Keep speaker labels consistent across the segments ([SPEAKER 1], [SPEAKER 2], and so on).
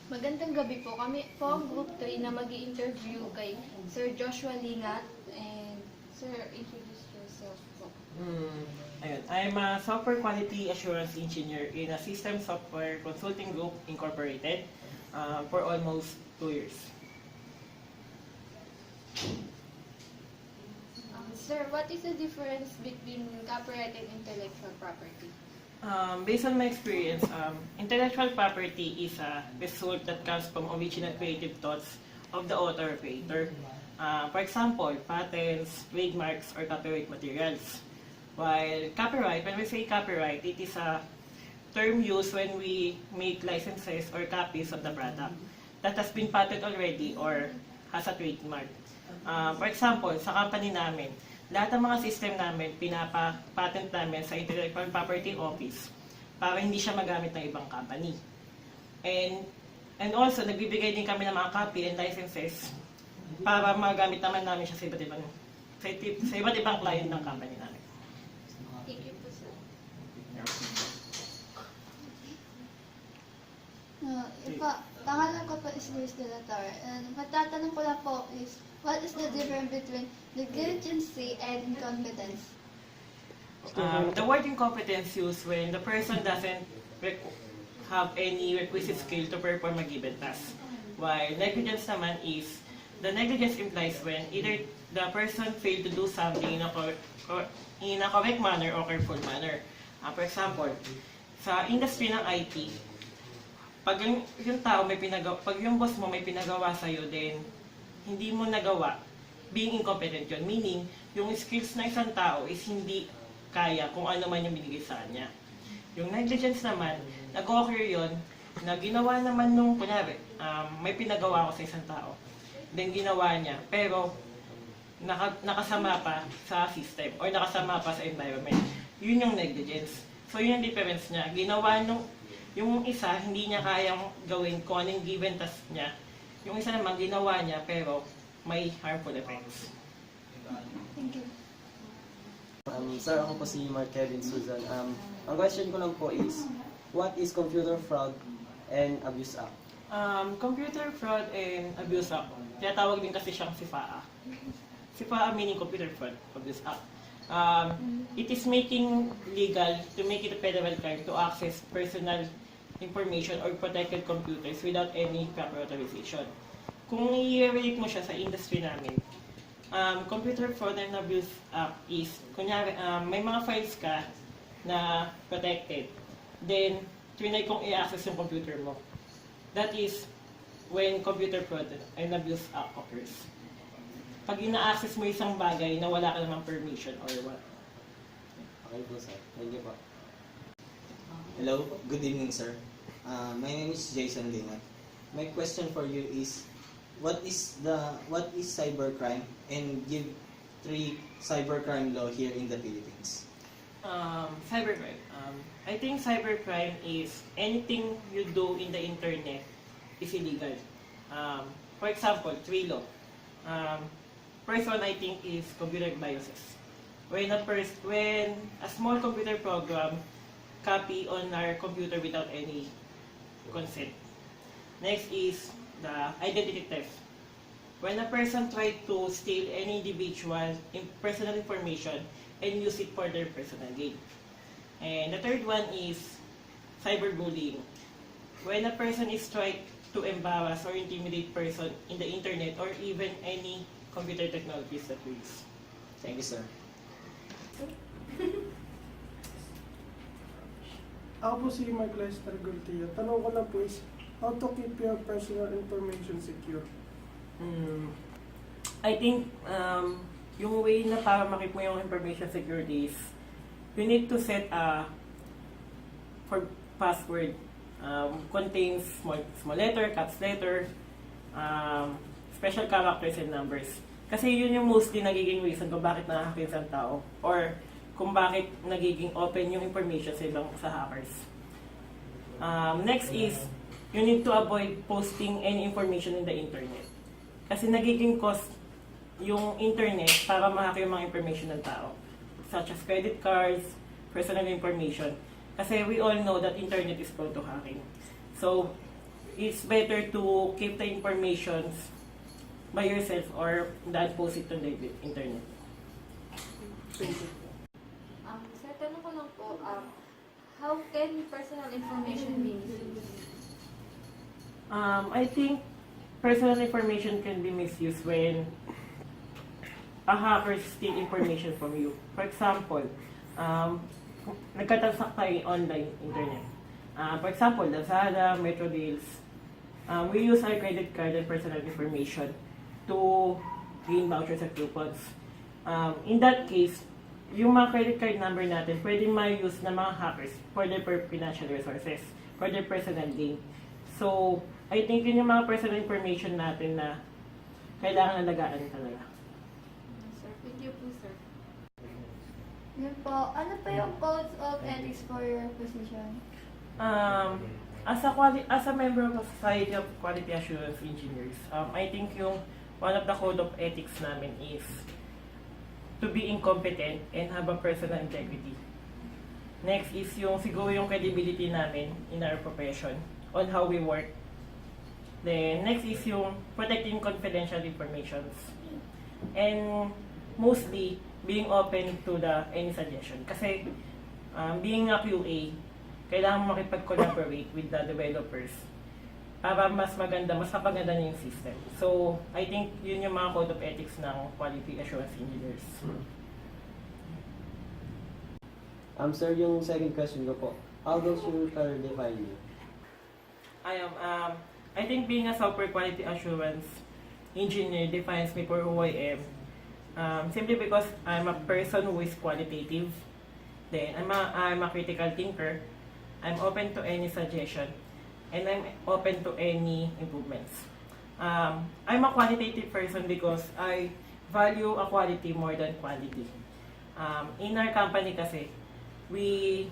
[SPEAKER 1] Magandang gabi po. Kami po ang Group 3 na mag-i-interview kay Sir Joshua Lingat. And Sir, introduce yourself po.
[SPEAKER 2] Ayun. I'm a Software Quality Assurance Engineer in a System Software Consulting Group Incorporated for almost 2 years.
[SPEAKER 1] Sir, what is the difference between copyright and intellectual property?
[SPEAKER 2] Based on my experience, intellectual property is a result that comes from original creative thoughts of the author or creator. For example, patents, trademarks, or copyright materials. While copyright, when we say copyright, it is a term used when we make licenses or copies of the product that has been patented already or has a trademark. For example, sa company namin, lahat ng mga system namin, pinapa-patent namin sa Intellectual Property Office para hindi siya magamit ng ibang company. And also, nagbibigay din kami ng mga copy and licenses para magamit naman namin siya sa iba't ibang client ng company namin.
[SPEAKER 1] Thank you po, sir.
[SPEAKER 3] Pangalan ko po is Luis de la Torre. And matatanong ko lang po is, what is the difference between negligency and incompetence?
[SPEAKER 2] The word incompetence used when the person doesn't have any requisite skill to perform a given task. While negligence naman is, the negligence implies when either the person failed to do something in a correct manner or careful manner. For example, sa industry ng IT, pag pag yung boss mo may pinagawa sa'yo, then hindi mo nagawa, being incompetent yun. Meaning, yung skills na isang tao is hindi kaya kung ano man yung binigay sa kanya. Yung negligence naman, nag-occur yun, na ginawa naman nung, kunyari, may pinagawa ko sa isang tao. Then ginawa niya, pero nakasama pa sa system or nakasama pa sa environment. Yun yung negligence. So yun yung difference niya. Ginawa nung, yung isa, hindi niya kayang gawin kung anong given task niya. Yung isa naman, ginawa niya, pero may harmful effects.
[SPEAKER 3] Thank you.
[SPEAKER 4] Sir, ako po si Mark Kevin Susan. Ang question ko lang po is, what is Computer Fraud and Abuse Act?
[SPEAKER 2] Computer Fraud and Abuse Act, tinatawag din kasi siyang CFAA. CFAA meaning Computer Fraud Abuse Act. It is making legal to make it a federal crime to access personal information or protected computers without any proper authorization. Kung i-relate mo siya sa industry namin, Computer Fraud and Abuse Act is, kunyari, may mga files ka na protected, then trinay kong i-access yung computer mo. That is when Computer Fraud and Abuse Act occurs. Pag ina-access mo isang bagay na wala ka namang permission or what.
[SPEAKER 4] Okay po, sir. Thank you po. Hello, good evening, sir. My name is Jason Lingat. My question for you is, what is cybercrime, and give 3 cybercrime law here in the Philippines?
[SPEAKER 2] Cybercrime. I think cybercrime is anything you do in the internet is illegal. For example, 3 law. First one I think is computer viruses. When a small computer program copy on our computer without any consent. Next is the identity theft. When a person tried to steal any individual personal information and use it for their personal gain. And the third one is cyberbullying. When a person is trying to embarrass or intimidate person in the internet or even any computer technologies that we use.
[SPEAKER 4] Thank you, sir.
[SPEAKER 5] Ako po si Mark Lester Gultia. Tanong ko lang po is, how to keep your personal information secure?
[SPEAKER 2] I think yung way na para makip mo yung information security is you need to set a password. Contains small letter, caps letter, special characters and numbers. Kasi yun yung mostly nagiging reason kung bakit na-hack yung isang tao or kung bakit nagiging open yung information sa hackers. Next is, you need to avoid posting any information in the internet. Kasi nagiging cost yung internet para ma-hack yung mga information ng tao, such as credit cards, personal information. Kasi we all know that internet is prone to hacking. So, it's better to keep the informations by yourself or not post it on the internet.
[SPEAKER 5] Thank you.
[SPEAKER 1] Sir, tanong ko lang po, how can personal information be misused?
[SPEAKER 2] I think personal information can be misused when a hacker steal information from you. For example, nagkatransact tayo online internet. For example, Lazada, Metro Deals. We use our credit card and personal information to gain vouchers at coupons. In that case, yung mga credit card number natin pwede ma-use ng mga hackers for their financial resources, for their personal gain. So, I think yun yung mga personal information natin na kailangan alagaan talaga.
[SPEAKER 1] Sir, thank you po, sir.
[SPEAKER 3] Yun po. Ano po yung codes of ethics for your position?
[SPEAKER 2] As a member of a Society of Quality Assurance Engineers, I think yung one of the code of ethics namin is to be incompetent and have a personal integrity. Next is yung siguro yung credibility namin in our profession on how we work. Then next is yung protecting confidential informations. And mostly being open to any suggestion. Kasi being a QA, kailangan mo makipag-collaborate with the developers para mas maganda, mas kapaganda niya yung system. So, I think yun yung mga code of ethics ng quality assurance engineers.
[SPEAKER 4] Sir, yung second question ko po, how does your career define you?
[SPEAKER 2] I think being a software quality assurance engineer defines me for who I am. Simply because I'm a person who is qualitative. Then, I'm a critical thinker. I'm open to any suggestion. And I'm open to any improvements. I'm a qualitative person because I value a quality more than quantity. In our company kasi, we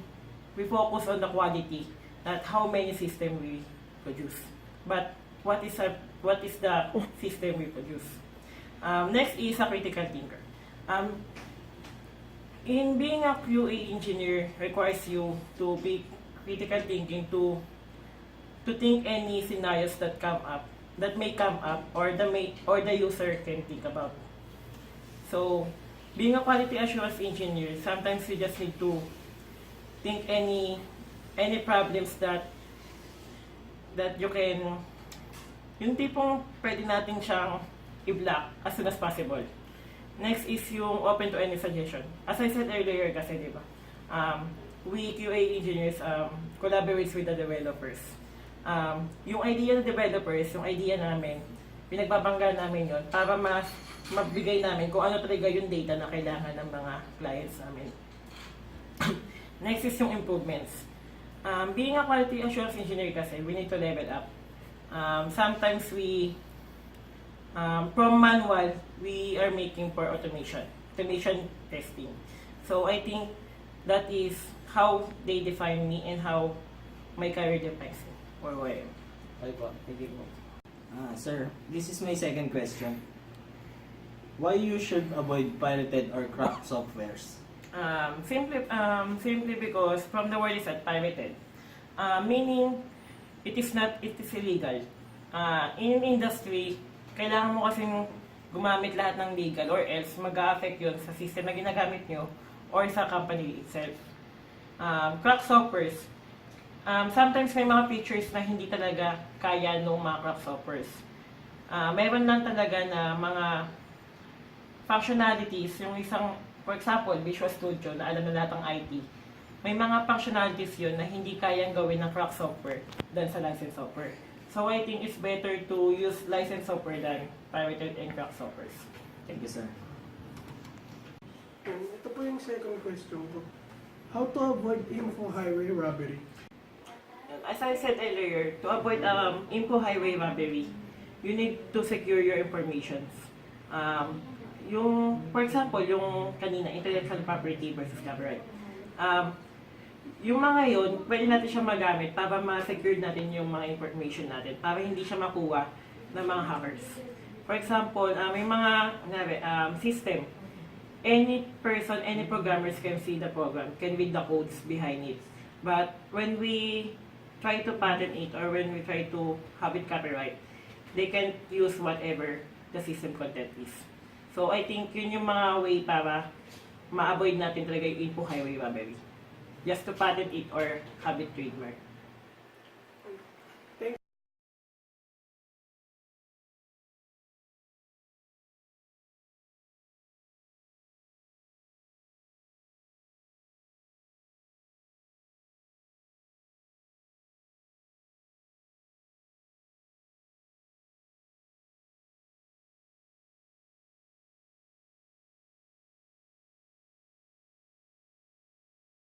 [SPEAKER 2] focus on the quality, not how many system we produce, but what is the system we produce. Next is a critical thinker. In being a QA engineer requires you to be critical thinking to think any scenarios that may come up or the user can think about. So, being a quality assurance engineer, sometimes you just need to think any problems that you can, yung tipong pwede natin siyang i-block as soon as possible. Next is yung open to any suggestion. As I said earlier kasi, di ba? We QA engineers collaborates with the developers. Yung idea ng developers, yung idea namin, pinagbabangga namin yon para magbigay namin kung ano talaga yung data na kailangan ng mga clients namin. Next is yung improvements. Being a quality assurance engineer kasi, we need to level up. Sometimes from manual, we are making for automation testing. So I think that is how they define me and how my career defines me, or who I am.
[SPEAKER 4] Okay po, thank you po. Sir, this is my second question. Why you should avoid pirated or cracked softwares?
[SPEAKER 2] Simply because from the word is at pirated, meaning it is illegal. In industry, kailangan mo kasing gumamit lahat ng legal or else mag-a-affect yun sa system na ginagamit nyo or sa company itself. Cracked softwares, sometimes may mga features na hindi talaga kaya ng mga cracked softwares. Meron lang talaga na mga functionalities, yung isang, for example, Visual Studio na alam na lahat ng IT, may mga functionalities yun na hindi kayang gawin ng cracked software than sa licensed software. So I think it's better to use licensed software than pirated and cracked softwares.
[SPEAKER 4] Thank you, sir.
[SPEAKER 5] Ito po yung second question ko. How to avoid info highway robbery?
[SPEAKER 2] As I said earlier, to avoid info highway robbery, you need to secure your information. Yung, for example, yung kanina, intellectual property versus copyright. Yung mga yun, pwede natin siya magamit para ma-secure natin yung mga information natin, para hindi siya makuha ng mga hackers. For example, may mga system. Any person, any programmers can see the program, can read the codes behind it. But when we try to patent it or when we try to have it copyright, they can use whatever the system content is. So I think yun yung mga way para ma-avoid natin talaga yung info highway robbery. Just to patent it or have it trademark.